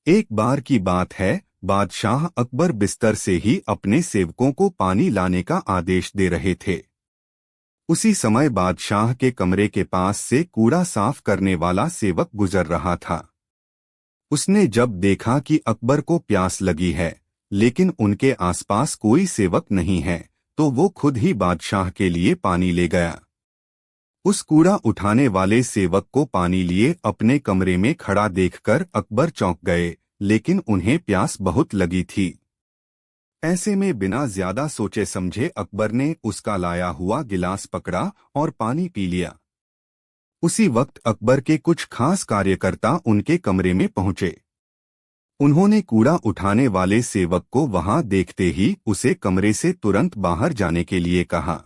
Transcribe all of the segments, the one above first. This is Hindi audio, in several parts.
एक बार की बात है, बादशाह अकबर बिस्तर से ही अपने सेवकों को पानी लाने का आदेश दे रहे थे। उसी समय बादशाह के कमरे के पास से कूड़ा साफ करने वाला सेवक गुजर रहा था। उसने जब देखा कि अकबर को प्यास लगी है, लेकिन उनके आसपास कोई सेवक नहीं है, तो वो खुद ही बादशाह के लिए पानी ले गया। उस कूड़ा उठाने वाले सेवक को पानी लिए अपने कमरे में खड़ा देखकर अकबर चौंक गए, लेकिन उन्हें प्यास बहुत लगी थी। ऐसे में बिना ज्यादा सोचे समझे अकबर ने उसका लाया हुआ गिलास पकड़ा और पानी पी लिया। उसी वक्त अकबर के कुछ खास कार्यकर्ता उनके कमरे में पहुंचे। उन्होंने कूड़ा उठाने वाले सेवक को वहां देखते ही उसे कमरे से तुरंत बाहर जाने के लिए कहा।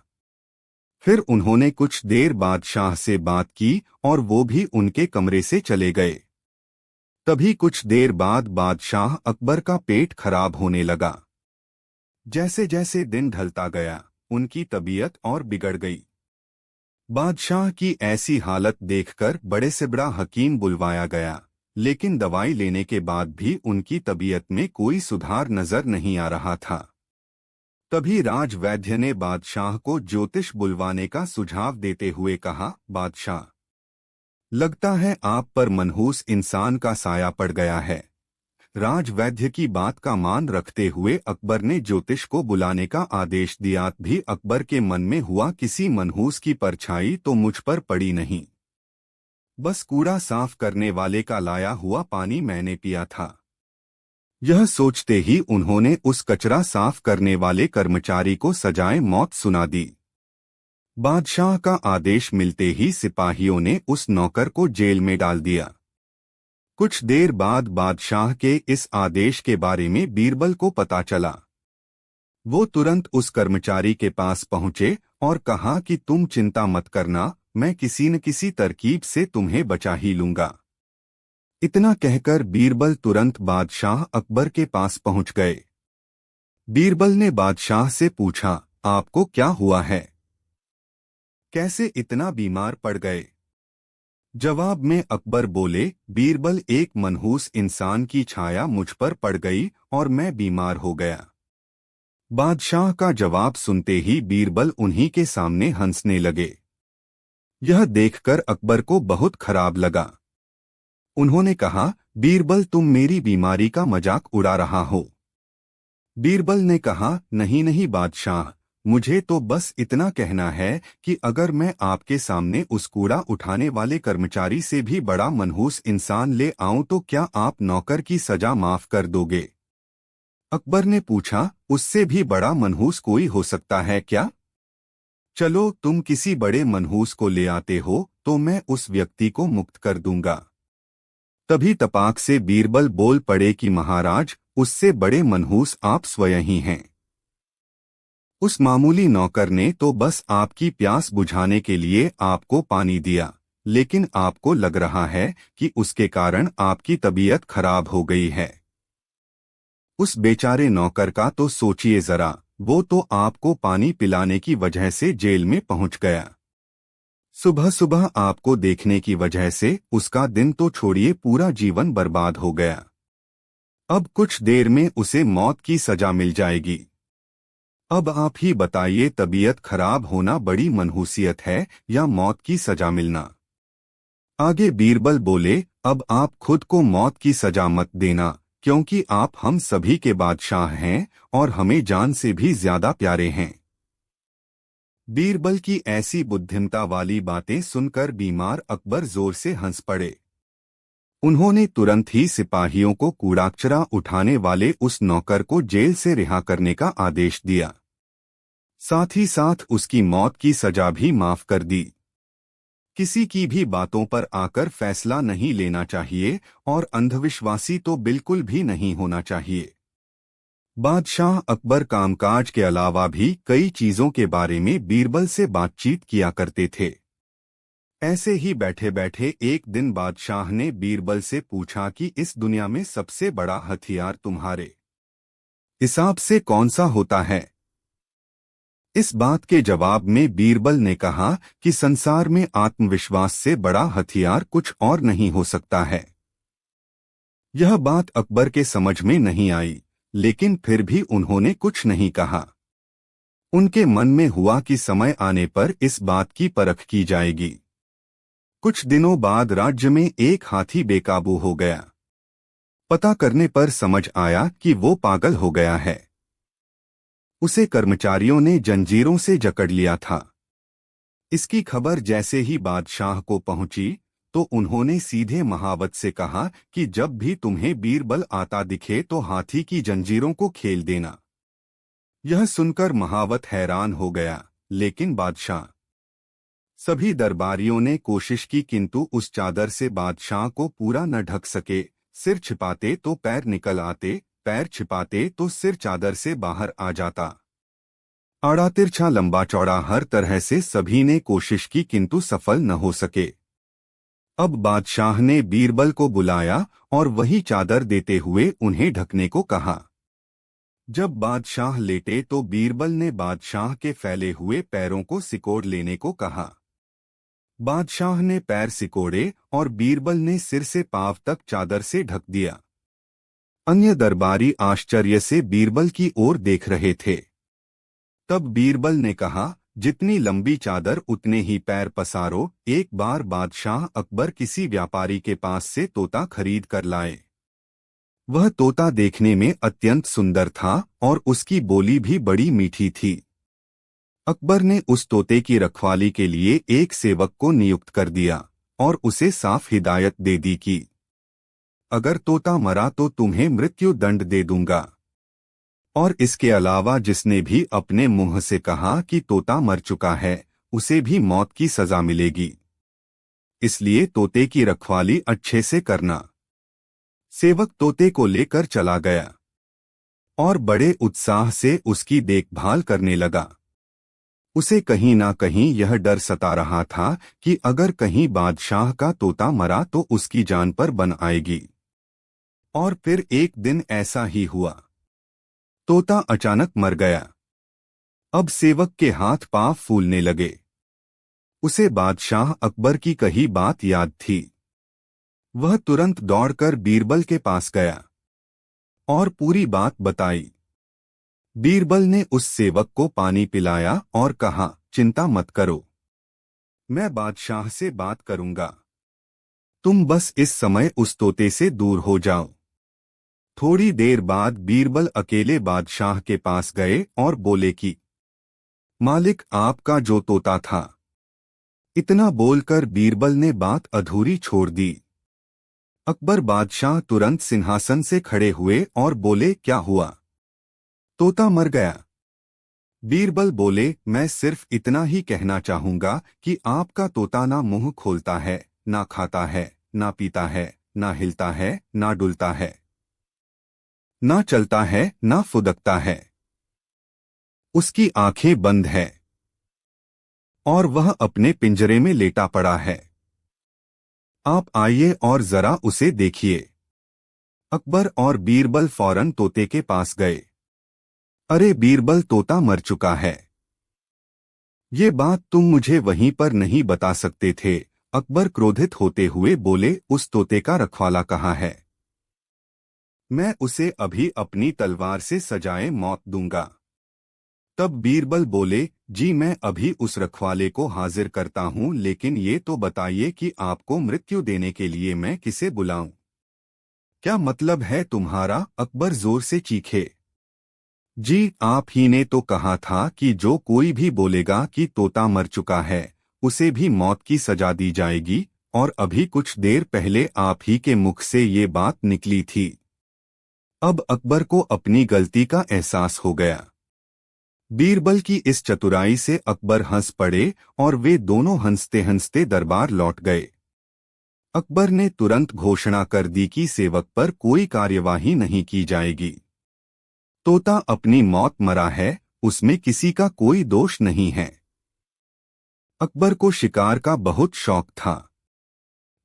फिर उन्होंने कुछ देर बादशाह से बात की और वो भी उनके कमरे से चले गए। तभी कुछ देर बाद बादशाह अकबर का पेट खराब होने लगा। जैसे जैसे दिन ढलता गया, उनकी तबीयत और बिगड़ गई। बादशाह की ऐसी हालत देखकर बड़े से बड़ा हकीम बुलवाया गया, लेकिन दवाई लेने के बाद भी उनकी तबीयत में कोई सुधार नजर नहीं आ रहा था। तभी राजवैद्य ने बादशाह को ज्योतिष बुलवाने का सुझाव देते हुए कहा, बादशाह, लगता है आप पर मनहूस इंसान का साया पड़ गया है। राजवैद्य की बात का मान रखते हुए अकबर ने ज्योतिष को बुलाने का आदेश दिया। भी अकबर के मन में हुआ किसी मनहूस की परछाई तो मुझ पर पड़ी नहीं। बस कूड़ा साफ करने वाले का लाया हुआ पानी मैंने पिया था। यह सोचते ही उन्होंने उस कचरा साफ करने वाले कर्मचारी को सजाए मौत सुना दी। बादशाह का आदेश मिलते ही सिपाहियों ने उस नौकर को जेल में डाल दिया। कुछ देर बाद बादशाह के इस आदेश के बारे में बीरबल को पता चला। वो तुरंत उस कर्मचारी के पास पहुंचे और कहा कि तुम चिंता मत करना, मैं किसी न किसी तरकीब से तुम्हें बचा ही लूंगा। इतना कहकर बीरबल तुरंत बादशाह अकबर के पास पहुंच गए। बीरबल ने बादशाह से पूछा, आपको क्या हुआ है? कैसे इतना बीमार पड़ गए? जवाब में अकबर बोले, बीरबल, एक मनहूस इंसान की छाया मुझ पर पड़ गई और मैं बीमार हो गया। बादशाह का जवाब सुनते ही बीरबल उन्हीं के सामने हंसने लगे। यह देखकर अकबर को बहुत खराब लगा। उन्होंने कहा, बीरबल, तुम मेरी बीमारी का मजाक उड़ा रहा हो। बीरबल ने कहा, नहीं नहीं बादशाह, मुझे तो बस इतना कहना है कि अगर मैं आपके सामने उस कूड़ा उठाने वाले कर्मचारी से भी बड़ा मनहूस इंसान ले आऊं तो क्या आप नौकर की सजा माफ कर दोगे? अकबर ने पूछा, उससे भी बड़ा मनहूस कोई हो सकता है क्या? चलो, तुम किसी बड़े मनहूस को ले आते हो तो मैं उस व्यक्ति को मुक्त कर दूंगा। तभी तपाक से बीरबल बोल पड़े कि महाराज, उससे बड़े मनहूस आप स्वयं ही हैं। उस मामूली नौकर ने तो बस आपकी प्यास बुझाने के लिए आपको पानी दिया, लेकिन आपको लग रहा है कि उसके कारण आपकी तबीयत खराब हो गई है। उस बेचारे नौकर का तो सोचिए जरा, वो तो आपको पानी पिलाने की वजह से जेल में पहुंच गया। सुबह सुबह आपको देखने की वजह से उसका दिन तो छोड़िए, पूरा जीवन बर्बाद हो गया। अब कुछ देर में उसे मौत की सजा मिल जाएगी। अब आप ही बताइए, तबीयत खराब होना बड़ी मनहूसियत है या मौत की सजा मिलना? आगे बीरबल बोले, अब आप खुद को मौत की सजा मत देना, क्योंकि आप हम सभी के बादशाह हैं और हमें जान से भी ज्यादा प्यारे हैं। बीरबल की ऐसी बुद्धिमता वाली बातें सुनकर बीमार अकबर जोर से हंस पड़े। उन्होंने तुरंत ही सिपाहियों को कूड़ा उठाने वाले उस नौकर को जेल से रिहा करने का आदेश दिया। साथ ही साथ उसकी मौत की सजा भी माफ कर दी। किसी की भी बातों पर आकर फैसला नहीं लेना चाहिए और अंधविश्वासी तो बिल्कुल भी नहीं होना चाहिए। बादशाह अकबर कामकाज के अलावा भी कई चीजों के बारे में बीरबल से बातचीत किया करते थे। ऐसे ही बैठे बैठे एक दिन बादशाह ने बीरबल से पूछा कि इस दुनिया में सबसे बड़ा हथियार तुम्हारे हिसाब से कौन सा होता है? इस बात के जवाब में बीरबल ने कहा कि संसार में आत्मविश्वास से बड़ा हथियार कुछ और नहीं हो सकता है। यह बात अकबर के समझ में नहीं आई, लेकिन फिर भी उन्होंने कुछ नहीं कहा। उनके मन में हुआ कि समय आने पर इस बात की परख की जाएगी। कुछ दिनों बाद राज्य में एक हाथी बेकाबू हो गया। पता करने पर समझ आया कि वो पागल हो गया है। उसे कर्मचारियों ने जंजीरों से जकड़ लिया था। इसकी खबर जैसे ही बादशाह को पहुंची तो उन्होंने सीधे महावत से कहा कि जब भी तुम्हें बीरबल आता दिखे तो हाथी की जंजीरों को खेल देना। यह सुनकर महावत हैरान हो गया, लेकिन बादशाह। सभी दरबारियों ने कोशिश की, किंतु उस चादर से बादशाह को पूरा न ढक सके। सिर छिपाते तो पैर निकल आते, पैर छिपाते तो सिर चादर से बाहर आ जाता। आड़ा तिरछा लंबा चौड़ा हर तरह से सभी ने कोशिश की, किंतु सफल न हो सके। अब बादशाह ने बीरबल को बुलाया और वही चादर देते हुए उन्हें ढकने को कहा। जब बादशाह लेटे तो बीरबल ने बादशाह के फैले हुए पैरों को सिकोड़ लेने को कहा। बादशाह ने पैर सिकोड़े और बीरबल ने सिर से पांव तक चादर से ढक दिया। अन्य दरबारी आश्चर्य से बीरबल की ओर देख रहे थे। तब बीरबल ने कहा, जितनी लंबी चादर उतने ही पैर पसारो। एक बार बादशाह अकबर किसी व्यापारी के पास से तोता खरीद कर लाए। वह तोता देखने में अत्यंत सुंदर था और उसकी बोली भी बड़ी मीठी थी। अकबर ने उस तोते की रखवाली के लिए एक सेवक को नियुक्त कर दिया और उसे साफ हिदायत दे दी कि अगर तोता मरा तो तुम्हें मृत्यु दंड दे दूंगा। और इसके अलावा जिसने भी अपने मुंह से कहा कि तोता मर चुका है, उसे भी मौत की सजा मिलेगी। इसलिए तोते की रखवाली अच्छे से करना। सेवक तोते को लेकर चला गया और बड़े उत्साह से उसकी देखभाल करने लगा। उसे कहीं ना कहीं यह डर सता रहा था कि अगर कहीं बादशाह का तोता मरा तो उसकी जान पर बन आएगी। और फिर एक दिन ऐसा ही हुआ। तोता अचानक मर गया। अब सेवक के हाथ पांव फूलने लगे। उसे बादशाह अकबर की कही बात याद थी। वह तुरंत दौड़कर बीरबल के पास गया और पूरी बात बताई। बीरबल ने उस सेवक को पानी पिलाया और कहा, चिंता मत करो, मैं बादशाह से बात करूंगा। तुम बस इस समय उस तोते से दूर हो जाओ। थोड़ी देर बाद बीरबल अकेले बादशाह के पास गए और बोले कि मालिक, आपका जो तोता था। इतना बोलकर बीरबल ने बात अधूरी छोड़ दी। अकबर बादशाह तुरंत सिंहासन से खड़े हुए और बोले, क्या हुआ? तोता मर गया। बीरबल बोले, मैं सिर्फ इतना ही कहना चाहूंगा कि आपका तोता ना मुंह खोलता है, ना खाता है, ना पीता है, ना हिलता है, ना डुलता है, ना चलता है, ना फुदकता है। उसकी आंखें बंद है और वह अपने पिंजरे में लेटा पड़ा है। आप आइए और जरा उसे देखिए। अकबर और बीरबल फौरन तोते के पास गए। अरे बीरबल, तोता मर चुका है। ये बात तुम मुझे वहीं पर नहीं बता सकते थे? अकबर क्रोधित होते हुए बोले, उस तोते का रखवाला कहाँ है? मैं उसे अभी अपनी तलवार से सजाए मौत दूंगा। तब बीरबल बोले, जी मैं अभी उस रखवाले को हाजिर करता हूं, लेकिन ये तो बताइए कि आपको मृत्यु देने के लिए मैं किसे बुलाऊं? क्या मतलब है तुम्हारा? अकबर जोर से चीखे। जी, आप ही ने तो कहा था कि जो कोई भी बोलेगा कि तोता मर चुका है, उसे भी मौत की सजा दी जाएगी, और अभी कुछ देर पहले आप ही के मुख से ये बात निकली थी। अब अकबर को अपनी गलती का एहसास हो गया। बीरबल की इस चतुराई से अकबर हंस पड़े और वे दोनों हंसते हंसते दरबार लौट गए। अकबर ने तुरंत घोषणा कर दी कि सेवक पर कोई कार्यवाही नहीं की जाएगी। तोता अपनी मौत मरा है, उसमें किसी का कोई दोष नहीं है। अकबर को शिकार का बहुत शौक था।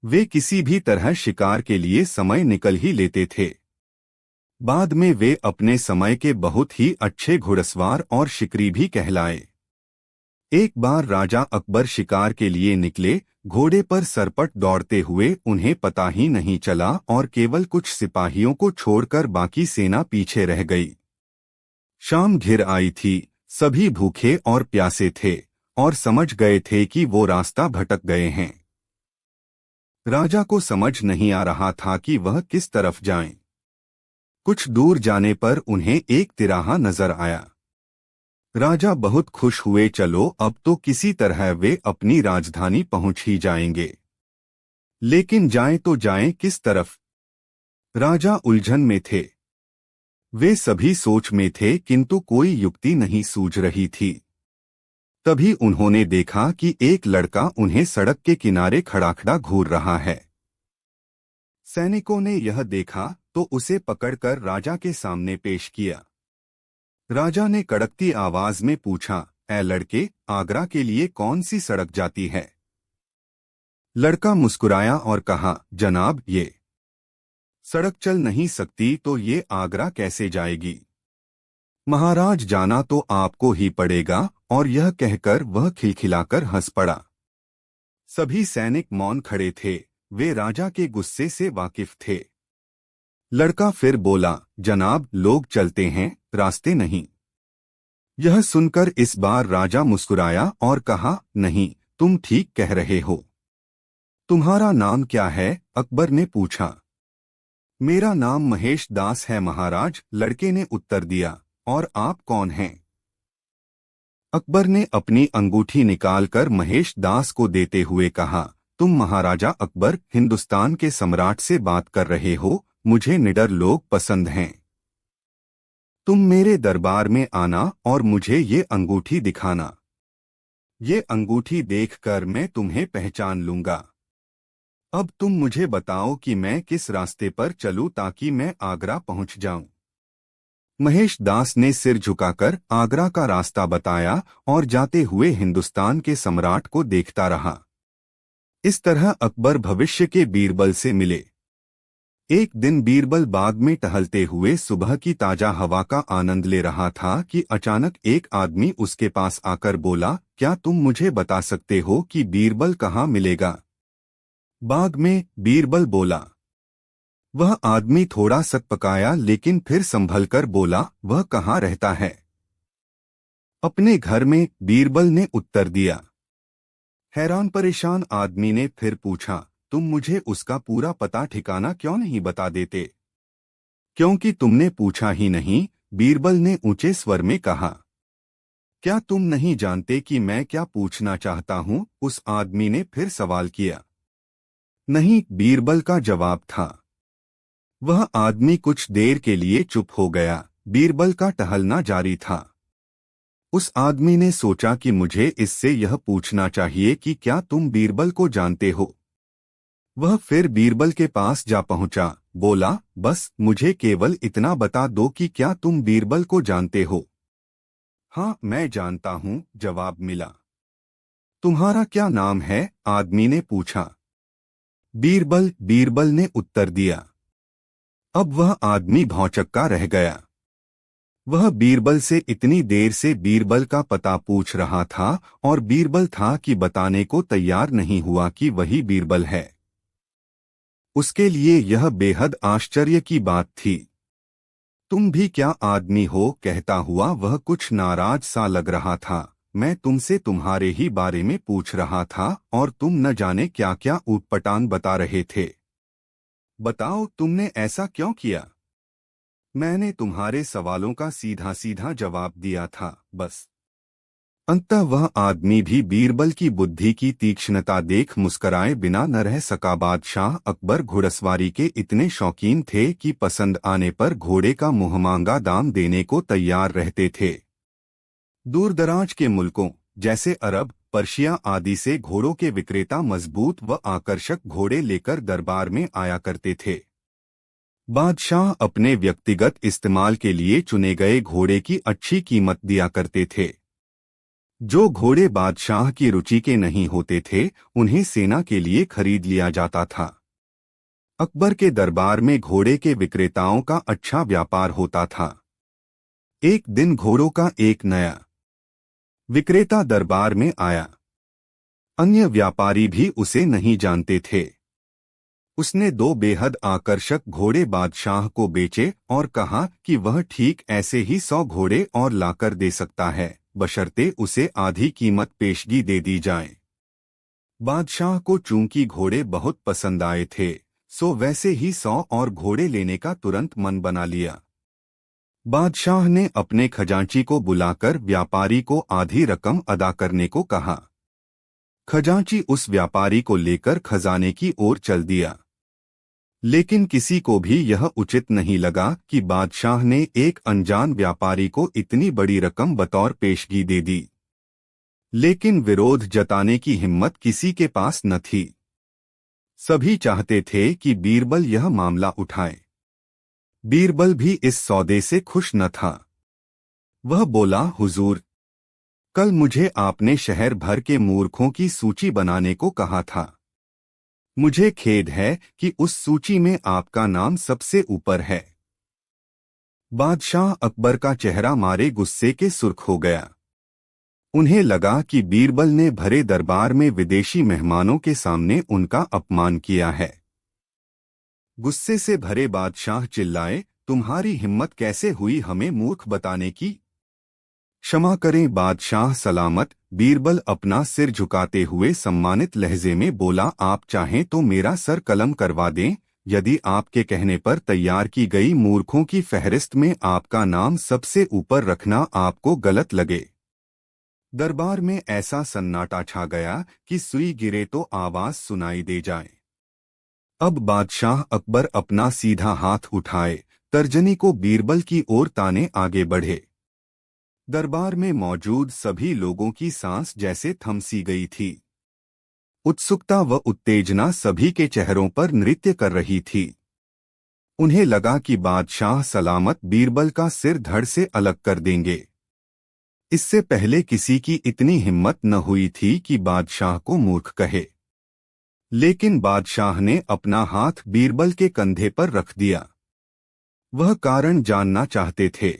वे किसी भी तरह शिकार के लिए समय निकल ही लेते थे। बाद में वे अपने समय के बहुत ही अच्छे घुड़सवार और शिकारी भी कहलाए। एक बार राजा अकबर शिकार के लिए निकले घोड़े पर सरपट दौड़ते हुए उन्हें पता ही नहीं चला और केवल कुछ सिपाहियों को छोड़कर बाकी सेना पीछे रह गई। शाम घिर आई थी, सभी भूखे और प्यासे थे और समझ गए थे कि वो रास्ता भटक गए हैं। राजा को समझ नहीं आ रहा था कि वह किस तरफ जाएं। कुछ दूर जाने पर उन्हें एक तिराहा नजर आया। राजा बहुत खुश हुए, चलो अब तो किसी तरह वे अपनी राजधानी पहुंच ही जाएंगे। लेकिन जाएं तो जाएं किस तरफ? राजा उलझन में थे। वे सभी सोच में थे किंतु कोई युक्ति नहीं सूझ रही थी। तभी उन्होंने देखा कि एक लड़का उन्हें सड़क के किनारे खड़ा घूर रहा है। सैनिकों ने यह देखा तो उसे पकड़कर राजा के सामने पेश किया। राजा ने कड़कती आवाज में पूछा, ऐ लड़के, आगरा के लिए कौन सी सड़क जाती है? लड़का मुस्कुराया और कहा, जनाब, ये सड़क चल नहीं सकती तो ये आगरा कैसे जाएगी? महाराज, जाना तो आपको ही पड़ेगा। और यह कहकर वह खिलखिलाकर हंस पड़ा। सभी सैनिक मौन खड़े थे, वे राजा के गुस्से से वाकिफ थे। लड़का फिर बोला, जनाब, लोग चलते हैं, रास्ते नहीं। यह सुनकर इस बार राजा मुस्कुराया और कहा, नहीं, तुम ठीक कह रहे हो। तुम्हारा नाम क्या है? अकबर ने पूछा। मेरा नाम महेश दास है महाराज, लड़के ने उत्तर दिया। और आप कौन हैं? अकबर ने अपनी अंगूठी निकालकर महेश दास को देते हुए कहा, तुम महाराजा अकबर, हिंदुस्तान के सम्राट से बात कर रहे हो। मुझे निडर लोग पसंद हैं। तुम मेरे दरबार में आना और मुझे ये अंगूठी दिखाना। ये अंगूठी देखकर मैं तुम्हें पहचान लूंगा। अब तुम मुझे बताओ कि मैं किस रास्ते पर चलूं ताकि मैं आगरा पहुंच जाऊं। महेश दास ने सिर झुकाकर आगरा का रास्ता बताया और जाते हुए हिंदुस्तान के सम्राट को देखता रहा। इस तरह अकबर भविष्य के बीरबल से मिले। एक दिन बीरबल बाग में टहलते हुए सुबह की ताजा हवा का आनंद ले रहा था कि अचानक एक आदमी उसके पास आकर बोला, क्या तुम मुझे बता सकते हो कि बीरबल कहाँ मिलेगा? बाग में, बीरबल बोला। वह आदमी थोड़ा सकपकाया लेकिन फिर संभलकर बोला, वह कहाँ रहता है? अपने घर में, बीरबल ने उत्तर दिया। हैरान परेशान आदमी ने फिर पूछा, तुम मुझे उसका पूरा पता ठिकाना क्यों नहीं बता देते? क्योंकि तुमने पूछा ही नहीं, बीरबल ने ऊंचे स्वर में कहा। क्या तुम नहीं जानते कि मैं क्या पूछना चाहता हूं? उस आदमी ने फिर सवाल किया। नहीं, बीरबल का जवाब था। वह आदमी कुछ देर के लिए चुप हो गया। बीरबल का टहलना जारी था। उस आदमी ने सोचा कि मुझे इससे यह पूछना चाहिए कि क्या तुम बीरबल को जानते हो? वह फिर बीरबल के पास जा पहुंचा, बोला, बस मुझे केवल इतना बता दो कि क्या तुम बीरबल को जानते हो? हाँ, मैं जानता हूँ, जवाब मिला। तुम्हारा क्या नाम है? आदमी ने पूछा। बीरबल ने उत्तर दिया। अब वह आदमी भौंचक्का रह गया। वह बीरबल से इतनी देर से बीरबल का पता पूछ रहा था और बीरबल था कि बताने को तैयार नहीं हुआ कि वही बीरबल है। उसके लिए यह बेहद आश्चर्य की बात थी। तुम भी क्या आदमी हो? कहता हुआ वह कुछ नाराज सा लग रहा था। मैं तुमसे तुम्हारे ही बारे में पूछ रहा था और तुम न जाने क्या क्या ऊटपटांग बता रहे थे। बताओ, तुमने ऐसा क्यों किया? मैंने तुम्हारे सवालों का सीधा सीधा जवाब दिया था, बस। अंततः वह आदमी भी बीरबल की बुद्धि की तीक्ष्णता देख मुस्कराए बिना न रह सका। बादशाह अकबर घुड़सवारी के इतने शौकीन थे कि पसंद आने पर घोड़े का मुंहमांगा दाम देने को तैयार रहते थे। दूरदराज के मुल्कों जैसे अरब, पर्शिया आदि से घोड़ों के विक्रेता मजबूत व आकर्षक घोड़े लेकर दरबार में आया करते थे। बादशाह अपने व्यक्तिगत इस्तेमाल के लिए चुने गए घोड़े की अच्छी कीमत दिया करते थे। जो घोड़े बादशाह की रुचि के नहीं होते थे, उन्हें सेना के लिए खरीद लिया जाता था। अकबर के दरबार में घोड़े के विक्रेताओं का अच्छा व्यापार होता था। एक दिन घोड़ों का एक नया विक्रेता दरबार में आया। अन्य व्यापारी भी उसे नहीं जानते थे। उसने 2 बेहद आकर्षक घोड़े बादशाह को बेचे और कहा कि वह ठीक ऐसे ही 100 घोड़े और लाकर दे सकता है, बशर्ते उसे आधी कीमत पेशगी दे दी जाए। बादशाह को चूंकि घोड़े बहुत पसंद आए थे, सो वैसे ही 100 और घोड़े लेने का तुरंत मन बना लिया। बादशाह ने अपने खजांची को बुलाकर व्यापारी को आधी रकम अदा करने को कहा। खजांची उस व्यापारी को लेकर खजाने की ओर चल दिया। लेकिन किसी को भी यह उचित नहीं लगा कि बादशाह ने एक अनजान व्यापारी को इतनी बड़ी रकम बतौर पेशगी दे दी। लेकिन विरोध जताने की हिम्मत किसी के पास न थी। सभी चाहते थे कि बीरबल यह मामला उठाए। बीरबल भी इस सौदे से खुश न था। वह बोला, हुजूर, कल मुझे आपने शहर भर के मूर्खों की सूची बनाने को कहा था। मुझे खेद है कि उस सूची में आपका नाम सबसे ऊपर है। बादशाह अकबर का चेहरा मारे गुस्से के सुर्ख हो गया। उन्हें लगा कि बीरबल ने भरे दरबार में विदेशी मेहमानों के सामने उनका अपमान किया है। गुस्से से भरे बादशाह चिल्लाए, तुम्हारी हिम्मत कैसे हुई हमें मूर्ख बताने की? क्षमा करें बादशाह सलामत। बीरबल अपना सिर झुकाते हुए सम्मानित लहजे में बोला, आप चाहें तो मेरा सर कलम करवा दें। यदि आपके कहने पर तैयार की गई मूर्खों की फहरिस्त में आपका नाम सबसे ऊपर रखना आपको गलत लगे। दरबार में ऐसा सन्नाटा छा गया कि सुई गिरे तो आवाज सुनाई दे जाए। अब बादशाह अकबर अपना सीधा हाथ उठाए, तर्जनी को बीरबल की ओर ताने आगे बढ़े। दरबार में मौजूद सभी लोगों की सांस जैसे थमसी गई थी। उत्सुकता व उत्तेजना सभी के चेहरों पर नृत्य कर रही थी। उन्हें लगा कि बादशाह सलामत बीरबल का सिर धड़ से अलग कर देंगे। इससे पहले किसी की इतनी हिम्मत न हुई थी कि बादशाह को मूर्ख कहे। लेकिन बादशाह ने अपना हाथ बीरबल के कंधे पर रख दिया। वह कारण जानना चाहते थे।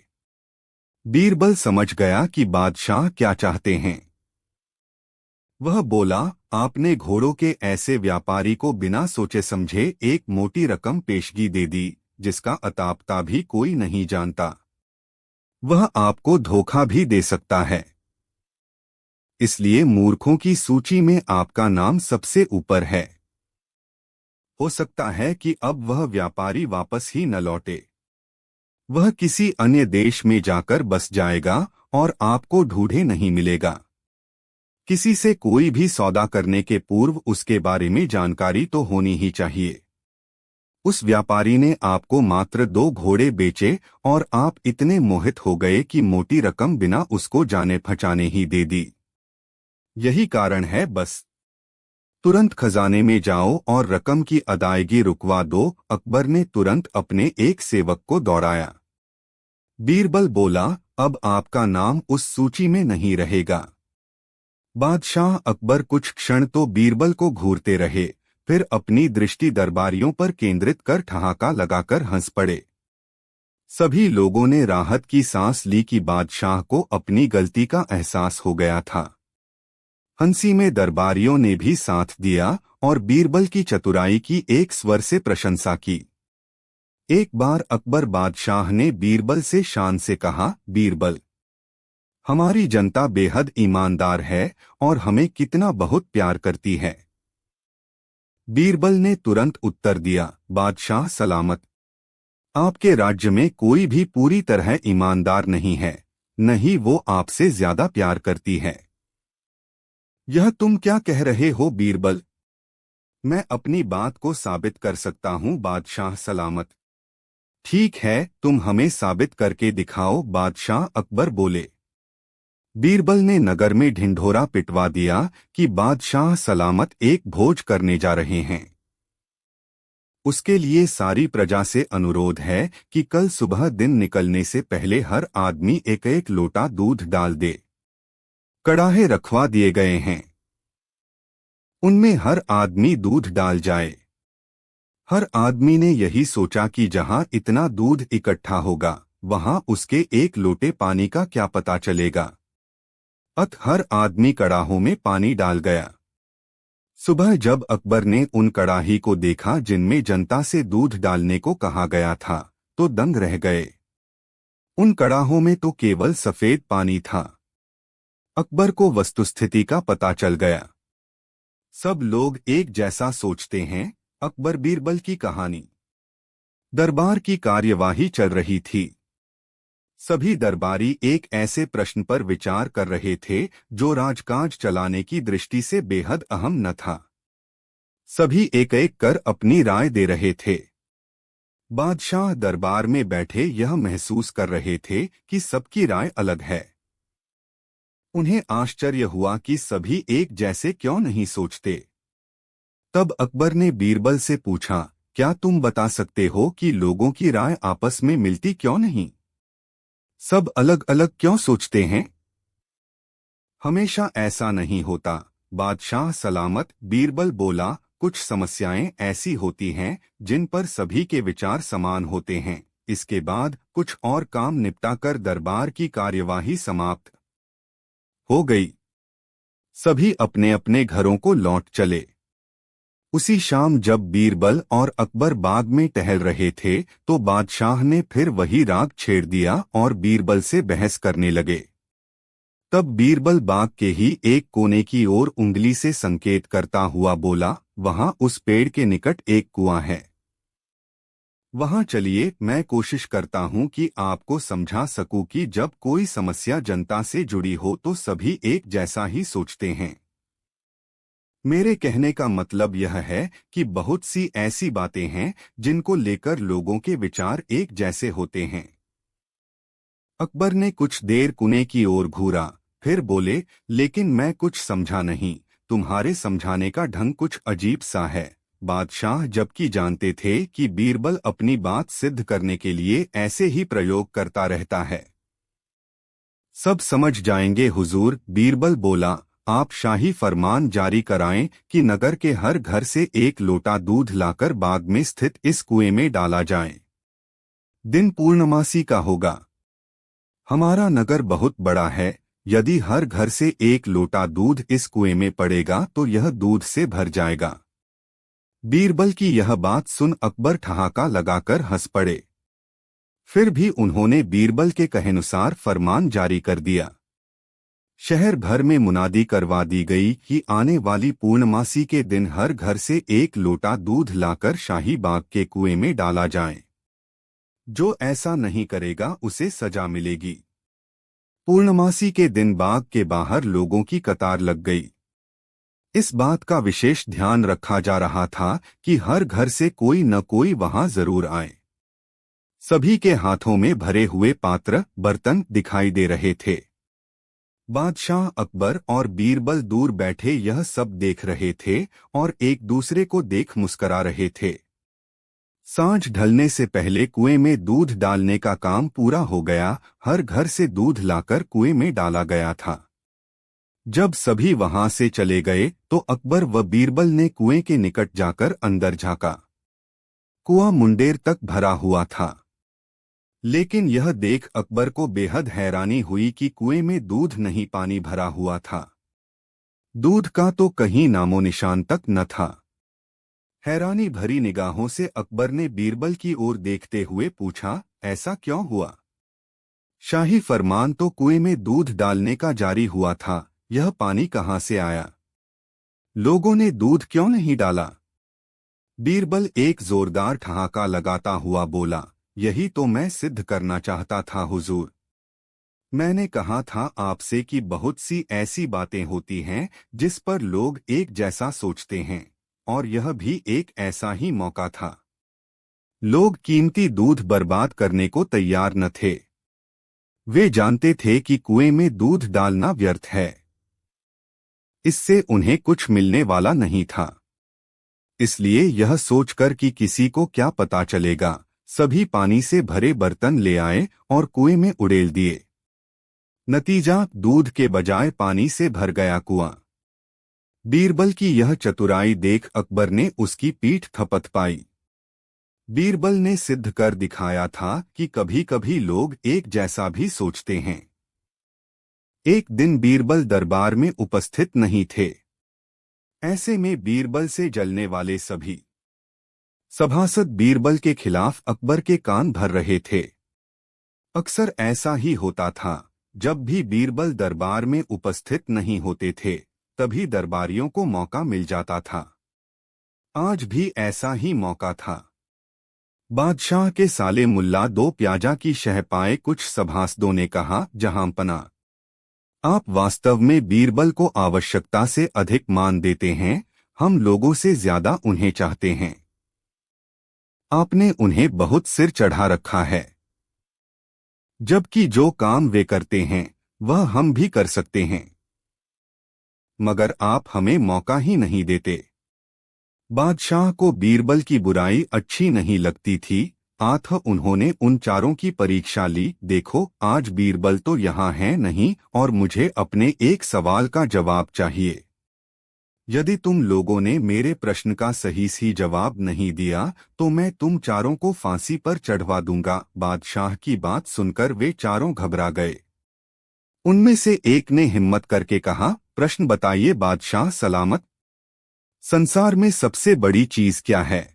बीरबल समझ गया कि बादशाह क्या चाहते हैं। वह बोला, आपने घोड़ों के ऐसे व्यापारी को बिना सोचे समझे एक मोटी रकम पेशगी दे दी, जिसका अतापता भी कोई नहीं जानता। वह आपको धोखा भी दे सकता है। इसलिए मूर्खों की सूची में आपका नाम सबसे ऊपर है। हो सकता है कि अब वह व्यापारी वापस ही न लौटे। वह किसी अन्य देश में जाकर बस जाएगा और आपको ढूंढे नहीं मिलेगा। किसी से कोई भी सौदा करने के पूर्व उसके बारे में जानकारी तो होनी ही चाहिए। उस व्यापारी ने आपको मात्र 2 घोड़े बेचे और आप इतने मोहित हो गए कि मोटी रकम बिना उसको जाने पहचाने ही दे दी। यही कारण है बस। तुरंत खजाने में जाओ और रकम की अदायगी रुकवा दो। अकबर ने तुरंत अपने एक सेवक को दौड़ाया। बीरबल बोला, अब आपका नाम उस सूची में नहीं रहेगा। बादशाह अकबर कुछ क्षण तो बीरबल को घूरते रहे, फिर अपनी दृष्टि दरबारियों पर केंद्रित कर ठहाका लगाकर हंस पड़े। सभी लोगों ने राहत की सांस ली कि बादशाह को अपनी गलती का एहसास हो गया था। हंसी में दरबारियों ने भी साथ दिया और बीरबल की चतुराई की एक स्वर से प्रशंसा की। एक बार अकबर बादशाह ने बीरबल से शान से कहा, बीरबल, हमारी जनता बेहद ईमानदार है और हमें कितना बहुत प्यार करती है। बीरबल ने तुरंत उत्तर दिया, बादशाह सलामत, आपके राज्य में कोई भी पूरी तरह ईमानदार नहीं है, न ही वो आपसे ज्यादा प्यार करती है। यह तुम क्या कह रहे हो बीरबल? मैं अपनी बात को साबित कर सकता हूँ बादशाह सलामत। ठीक है, तुम हमें साबित करके दिखाओ, बादशाह अकबर बोले। बीरबल ने नगर में ढिंढोरा पिटवा दिया कि बादशाह सलामत एक भोज करने जा रहे हैं। उसके लिए सारी प्रजा से अनुरोध है कि कल सुबह दिन निकलने से पहले हर आदमी एक एक लोटा दूध डाल दे। कड़ाहे रखवा दिए गए हैं, उनमें हर आदमी दूध डाल जाए। हर आदमी ने यही सोचा कि जहां इतना दूध इकट्ठा होगा, वहां उसके एक लोटे पानी का क्या पता चलेगा। हर आदमी कड़ाहों में पानी डाल गया। सुबह जब अकबर ने उन कड़ाही को देखा जिनमें जनता से दूध डालने को कहा गया था, तो दंग रह गए। उन कड़ाहों में तो केवल सफेद पानी था। अकबर को वस्तुस्थिति का पता चल गया। सब लोग एक जैसा सोचते हैं। अकबर बीरबल की कहानी। दरबार की कार्यवाही चल रही थी। सभी दरबारी एक ऐसे प्रश्न पर विचार कर रहे थे जो राजकाज चलाने की दृष्टि से बेहद अहम न था। सभी एक एक कर अपनी राय दे रहे थे। बादशाह दरबार में बैठे यह महसूस कर रहे थे कि सबकी राय अलग है। उन्हें आश्चर्य हुआ कि सभी एक जैसे क्यों नहीं सोचते। तब अकबर ने बीरबल से पूछा, क्या तुम बता सकते हो कि लोगों की राय आपस में मिलती क्यों नहीं? सब अलग अलग क्यों सोचते हैं? हमेशा ऐसा नहीं होता, बादशाह सलामत, बीरबल बोला। कुछ समस्याएं ऐसी होती हैं जिन पर सभी के विचार समान होते हैं। इसके बाद कुछ और काम निपटाकर दरबार की कार्यवाही समाप्त हो गई। सभी अपने अपने घरों को लौट चले। उसी शाम जब बीरबल और अकबर बाग में टहल रहे थे तो बादशाह ने फिर वही राग छेड़ दिया और बीरबल से बहस करने लगे। तब बीरबल बाग के ही एक कोने की ओर उंगली से संकेत करता हुआ बोला, वहां उस पेड़ के निकट एक कुआं है। वहां चलिए, मैं कोशिश करता हूं कि आपको समझा सकूं कि जब कोई समस्या जनता से जुड़ी हो तो सभी एक जैसा ही सोचते हैं। मेरे कहने का मतलब यह है कि बहुत सी ऐसी बातें हैं जिनको लेकर लोगों के विचार एक जैसे होते हैं। अकबर ने कुछ देर कुएं की ओर घूरा, फिर बोले, लेकिन मैं कुछ समझा नहीं। तुम्हारे समझाने का ढंग कुछ अजीब सा है। बादशाह जबकि जानते थे कि बीरबल अपनी बात सिद्ध करने के लिए ऐसे ही प्रयोग करता रहता है। सब समझ जाएंगे हुजूर, बीरबल बोला। आप शाही फरमान जारी कराएं कि नगर के हर घर से एक लोटा दूध लाकर बाग में स्थित इस कुएं में डाला जाए। दिन पूर्णमासी का होगा। हमारा नगर बहुत बड़ा है। यदि हर घर से एक लोटा दूध इस कुएं में पड़ेगा तो यह दूध से भर जाएगा। बीरबल की यह बात सुन अकबर ठहाका लगाकर हंस पड़े। फिर भी उन्होंने बीरबल के कहेनुसार फरमान जारी कर दिया। शहर भर में मुनादी करवा दी गई कि आने वाली पूर्णमासी के दिन हर घर से एक लोटा दूध लाकर शाही बाग के कुएं में डाला जाए। जो ऐसा नहीं करेगा उसे सजा मिलेगी। पूर्णमासी के दिन बाग के बाहर लोगों की कतार लग गई। इस बात का विशेष ध्यान रखा जा रहा था कि हर घर से कोई न कोई वहां जरूर आए। सभी के हाथों में भरे हुए पात्र, बर्तन दिखाई दे रहे थे। बादशाह अकबर और बीरबल दूर बैठे यह सब देख रहे थे और एक दूसरे को देख मुस्करा रहे थे। सांझ ढलने से पहले कुएं में दूध डालने का काम पूरा हो गया। हर घर से दूध लाकर कुएं में डाला गया था। जब सभी वहां से चले गए तो अकबर व बीरबल ने कुएं के निकट जाकर अंदर झांका। कुआं मुंडेर तक भरा हुआ था। लेकिन यह देख अकबर को बेहद हैरानी हुई कि कुएं में दूध नहीं, पानी भरा हुआ था। दूध का तो कहीं नामो निशान तक न था। हैरानी भरी निगाहों से अकबर ने बीरबल की ओर देखते हुए पूछा, ऐसा क्यों हुआ? शाही फरमान तो कुएं में दूध डालने का जारी हुआ था, यह पानी कहां से आया? लोगों ने दूध क्यों नहीं डाला? बीरबल एक जोरदार ठहाका लगाता हुआ बोला, यही तो मैं सिद्ध करना चाहता था हुजूर। मैंने कहा था आपसे कि बहुत सी ऐसी बातें होती हैं जिस पर लोग एक जैसा सोचते हैं, और यह भी एक ऐसा ही मौका था। लोग कीमती दूध बर्बाद करने को तैयार न थे। वे जानते थे कि कुएं में दूध डालना व्यर्थ है। इससे उन्हें कुछ मिलने वाला नहीं था। इसलिए यह सोचकर कि किसी को क्या पता चलेगा, सभी पानी से भरे बर्तन ले आए और कुएं में उड़ेल दिए। नतीजा, दूध के बजाय पानी से भर गया कुआं। बीरबल की यह चतुराई देख अकबर ने उसकी पीठ थपथ पाई। बीरबल ने सिद्ध कर दिखाया था कि कभी कभी लोग एक जैसा भी सोचते हैं। एक दिन बीरबल दरबार में उपस्थित नहीं थे। ऐसे में बीरबल से जलने वाले सभी सभासद बीरबल के खिलाफ अकबर के कान भर रहे थे। अक्सर ऐसा ही होता था, जब भी बीरबल दरबार में उपस्थित नहीं होते थे तभी दरबारियों को मौका मिल जाता था। आज भी ऐसा ही मौका था। बादशाह के साले मुल्ला दो प्याजा की शह पाए कुछ सभासदों ने कहा, जहांपना, आप वास्तव में बीरबल को आवश्यकता से अधिक मान देते हैं। हम लोगों से ज्यादा उन्हें चाहते हैं। आपने उन्हें बहुत सिर चढ़ा रखा है, जबकि जो काम वे करते हैं वह हम भी कर सकते हैं, मगर आप हमें मौका ही नहीं देते। बादशाह को बीरबल की बुराई अच्छी नहीं लगती थी। उन्होंने उन चारों की परीक्षा ली। देखो, आज बीरबल तो यहाँ है नहीं और मुझे अपने एक सवाल का जवाब चाहिए। यदि तुम लोगों ने मेरे प्रश्न का सही जवाब नहीं दिया तो मैं तुम चारों को फांसी पर चढ़वा दूंगा। बादशाह की बात सुनकर वे चारों घबरा गए। उनमें से एक ने हिम्मत करके कहा, प्रश्न बताइए बादशाह सलामत। संसार में सबसे बड़ी चीज क्या है?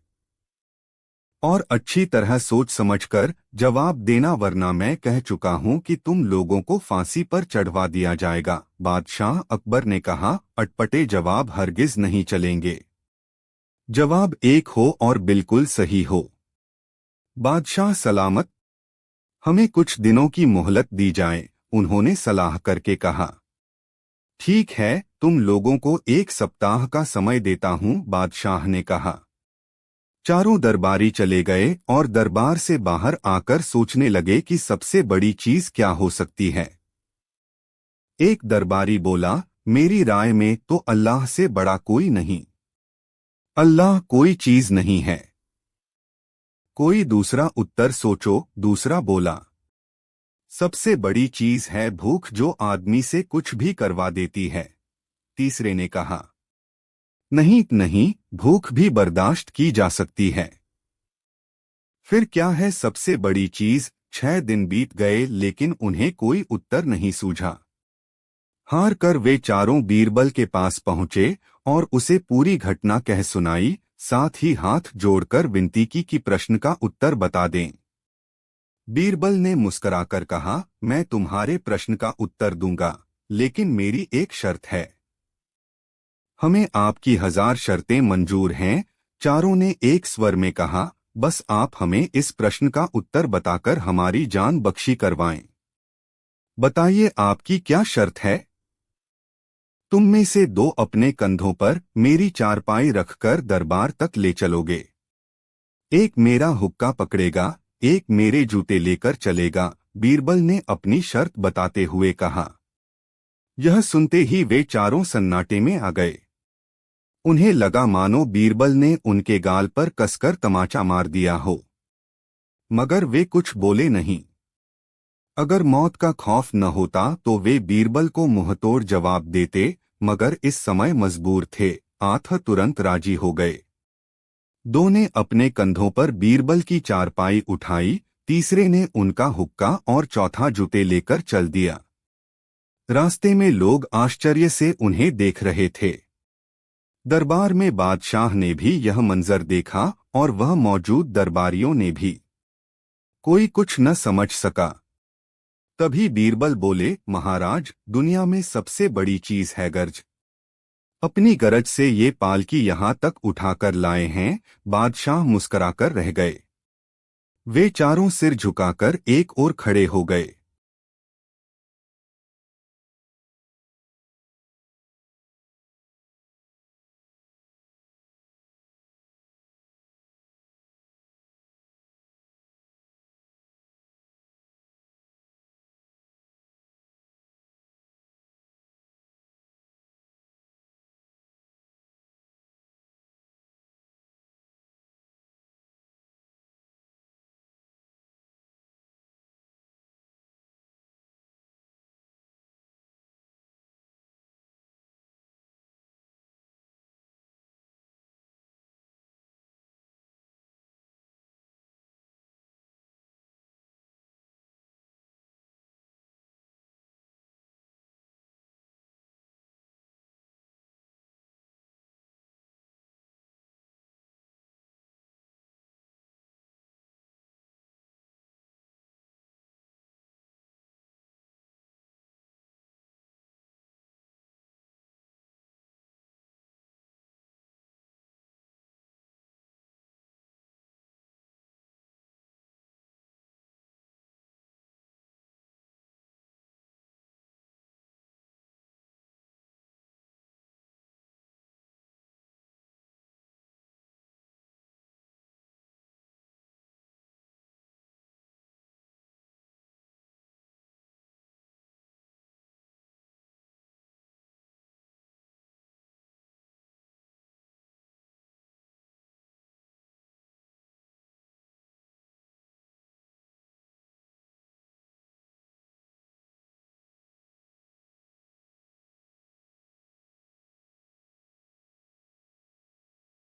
और अच्छी तरह सोच समझकर जवाब देना, वरना मैं कह चुका हूं कि तुम लोगों को फांसी पर चढ़वा दिया जाएगा। बादशाह अकबर ने कहा, अटपटे जवाब हरगिज नहीं चलेंगे। जवाब एक हो और बिल्कुल सही हो। बादशाह सलामत, हमें कुछ दिनों की मोहलत दी जाए, उन्होंने सलाह करके कहा। ठीक है, तुम लोगों को 1 सप्ताह का समय देता हूं, बादशाह ने कहा। चारों दरबारी चले गए और दरबार से बाहर आकर सोचने लगे कि सबसे बड़ी चीज क्या हो सकती है। एक दरबारी बोला, मेरी राय में तो अल्लाह से बड़ा कोई नहीं। अल्लाह कोई चीज नहीं है। कोई दूसरा उत्तर सोचो, दूसरा बोला। सबसे बड़ी चीज है भूख, जो आदमी से कुछ भी करवा देती है। तीसरे ने कहा, नहीं नहीं, भूख भी बर्दाश्त की जा सकती है। फिर क्या है सबसे बड़ी चीज? 6 दिन बीत गए लेकिन उन्हें कोई उत्तर नहीं सूझा। हार कर वे चारों बीरबल के पास पहुंचे और उसे पूरी घटना कह सुनाई, साथ ही हाथ जोड़कर विनती की कि प्रश्न का उत्तर बता दें। बीरबल ने मुस्कुराकर कहा, मैं तुम्हारे प्रश्न का उत्तर दूंगा, लेकिन मेरी एक शर्त है। हमें आपकी 1000 शर्तें मंजूर हैं। चारों ने एक स्वर में कहा, बस आप हमें इस प्रश्न का उत्तर बताकर हमारी जान बख्शी करवाएं। बताइए आपकी क्या शर्त है? तुम में से 2 अपने कंधों पर मेरी चारपाई रखकर दरबार तक ले चलोगे। एक मेरा हुक्का पकड़ेगा, एक मेरे जूते लेकर चलेगा। बीरबल ने अपनी शर्त बताते हुए कहा। यह सुनते ही वे चारों सन्नाटे में आ गए। उन्हें लगा मानो बीरबल ने उनके गाल पर कसकर तमाचा मार दिया हो, मगर वे कुछ बोले नहीं। अगर मौत का खौफ न होता तो वे बीरबल को मुंहतोड़ जवाब देते, मगर इस समय मजबूर थे। तुरंत राजी हो गए। 2 ने अपने कंधों पर बीरबल की चारपाई उठाई, तीसरे ने उनका हुक्का और चौथा जूते लेकर चल दिया। रास्ते में लोग आश्चर्य से उन्हें देख रहे थे। दरबार में बादशाह ने भी यह मंजर देखा और वह मौजूद दरबारियों ने भी। कोई कुछ न समझ सका। तभी बीरबल बोले, महाराज, दुनिया में सबसे बड़ी चीज है गरज। अपनी गरज से ये पालकी यहाँ तक उठाकर लाए हैं। बादशाह मुस्कुराकर रह गए। वे चारों सिर झुकाकर एक ओर खड़े हो गए।